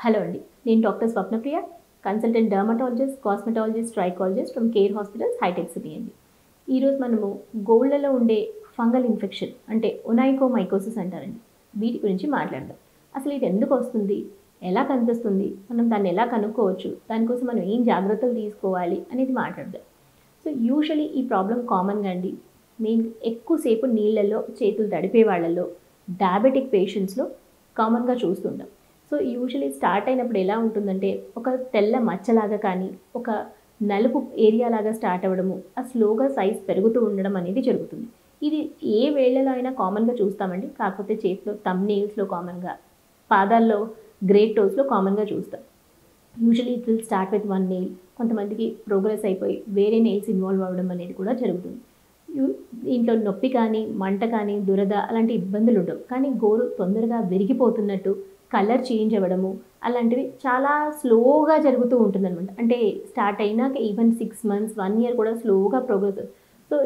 Hello అండి, నేను doctor Swapnapriya, consultant dermatologist, cosmetologist, trichologist from Care Hospitals హైటెక్ సిటీ అండి. ఈరోజు మనము గోళ్ళలో ఉండే ఫంగల్ ఇన్ఫెక్షన్ అంటే ఒనైకోమైకోసిస్ అంటారండి, వీటి గురించి మాట్లాడదాం. అసలు ఇది ఎందుకు వస్తుంది, ఎలా కనిపిస్తుంది, మనం దాన్ని ఎలా కనుక్కోవచ్చు, దానికోసం మనం ఏం జాగ్రత్తలు తీసుకోవాలి అనేది మాట్లాడదాం. సో యూజువలీ ఈ ప్రాబ్లం కామన్గా అండి మేము ఎక్కువసేపు నీళ్ళల్లో చేతులు తడిపే వాళ్ళల్లో, డయాబెటిక్ పేషెంట్స్లో కామన్గా చూస్తుంటాం. సో యూజువలీ స్టార్ట్ అయినప్పుడు ఎలా ఉంటుందంటే ఒక తెల్ల మచ్చలాగా కానీ ఒక నలుపు ఏరియా లాగా స్టార్ట్ అవ్వడము, ఆ స్లోగా సైజ్ పెరుగుతూ ఉండడం అనేది జరుగుతుంది. ఇది ఏ వేళ్లలో అయినా కామన్గా చూస్తామండి, కాకపోతే చేతిలో థంబ్ నెయిల్స్లో కామన్గా, పాదాల్లో గ్రేట్ టోస్లో కామన్గా చూస్తాం. Usually it will start with one nail, కొంతమందికి ప్రోగ్రెస్ అయిపోయి వేరే నెయిల్స్ ఇన్వాల్వ్ అవ్వడం అనేది కూడా జరుగుతుంది. దీంట్లో నొప్పి కానీ, మంట కానీ, దురద అలాంటి ఇబ్బందులు ఉండవు. కానీ గోరు తొందరగా విరిగిపోతున్నట్టు, కలర్ చేంజ్ అవ్వడము అలాంటివి చాలా స్లోగా జరుగుతూ ఉంటుందన్నమాట. అంటే స్టార్ట్ అయినాక ఈవెన్ 6 months 1 year కూడా స్లోగా ప్రోగ్రెస్. సో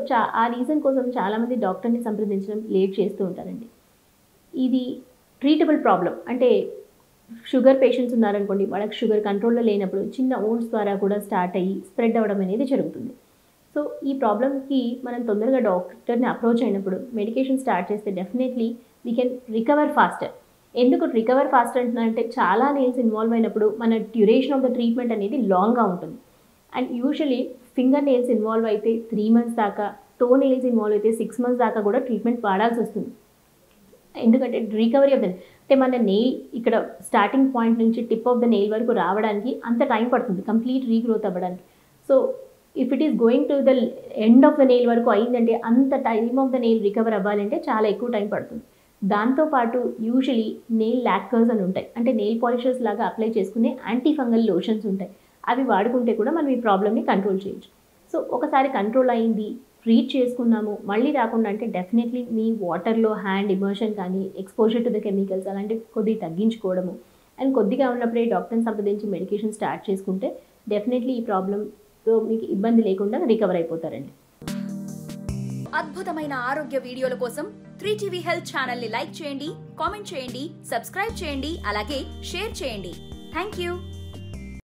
ఆ రీజన్ కోసం చాలామంది డాక్టర్ని సంప్రదించడం లేట్ చేస్తూ ఉంటారండి. ఇది ట్రీటబుల్ ప్రాబ్లం. అంటే షుగర్ పేషెంట్స్ ఉన్నారనుకోండి, వాళ్ళకి షుగర్ కంట్రోల్లో లేనప్పుడు చిన్న ఓన్స్ ద్వారా కూడా స్టార్ట్ అయ్యి స్ప్రెడ్ అవ్వడం అనేది జరుగుతుంది. సో ఈ ప్రాబ్లమ్కి మనం తొందరగా డాక్టర్ని అప్రోచ్ అయినప్పుడు మెడికేషన్ స్టార్ట్ చేస్తే definitely we can recover faster. ఎందుకు రికవర్ ఫాస్టర్ అంటున్నారంటే చాలా నెయిల్స్ ఇన్వాల్వ్ అయినప్పుడు మన డ్యూరేషన్ ఆఫ్ ద ట్రీట్మెంట్ అనేది లాంగ్గా ఉంటుంది. And usually finger nails involve అయితే 3 months దాకా, టో నెయిల్స్ ఇన్వాల్వ్ అయితే 6 months దాకా కూడా ట్రీట్మెంట్ వాడాల్సి వస్తుంది. ఎందుకంటే రికవరీ ఆఫ్ ద అంటే మన నెయిల్ ఇక్కడ స్టార్టింగ్ పాయింట్ నుంచి టిప్ ఆఫ్ ద నెయిల్ వరకు రావడానికి అంత టైం పడుతుంది కంప్లీట్ రీగ్రోత్ అవ్వడానికి. So if it is going to the end of the nail వరకు అయిందంటే అంత time of the nail recover అవ్వాలంటే చాలా ఎక్కువ టైం పడుతుంది. దాంతోపాటు యూజువలీ నెయిల్ లాక్కర్స్ అని ఉంటాయి, అంటే నెయిల్ పాలిషర్స్ లాగా అప్లై చేసుకునే యాంటీ ఫంగల్ లోషన్స్ ఉంటాయి. అవి వాడుకుంటే కూడా మనం ఈ ప్రాబ్లమ్ని కంట్రోల్ చేయొచ్చు. సో ఒకసారి కంట్రోల్ అయింది, ట్రీట్ చేసుకున్నాము, మళ్ళీ రాకుండా అంటే డెఫినెట్లీ మీ వాటర్లో హ్యాండ్ ఇమర్షన్ కానీ, ఎక్స్పోజర్ టు ద కెమికల్స్ అలాంటివి కొద్దిగా తగ్గించుకోవడము, అండ్ కొద్దిగా ఉన్నప్పుడే డాక్టర్ని సంప్రదించి మెడికేషన్ స్టార్ట్ చేసుకుంటే డెఫినెట్లీ ఈ ప్రాబ్లంతో మీకు ఇబ్బంది లేకుండా రికవర్ అయిపోతారండి. అద్భుతమైన ఆరోగ్య వీడియోల కోసం 3TV హెల్త్ ఛానల్ ని లైక్ చేయండి, కామెంట్ చేయండి, సబ్స్క్రైబ్ చేయండి, అలాగే షేర్ చేయండి. Thank you.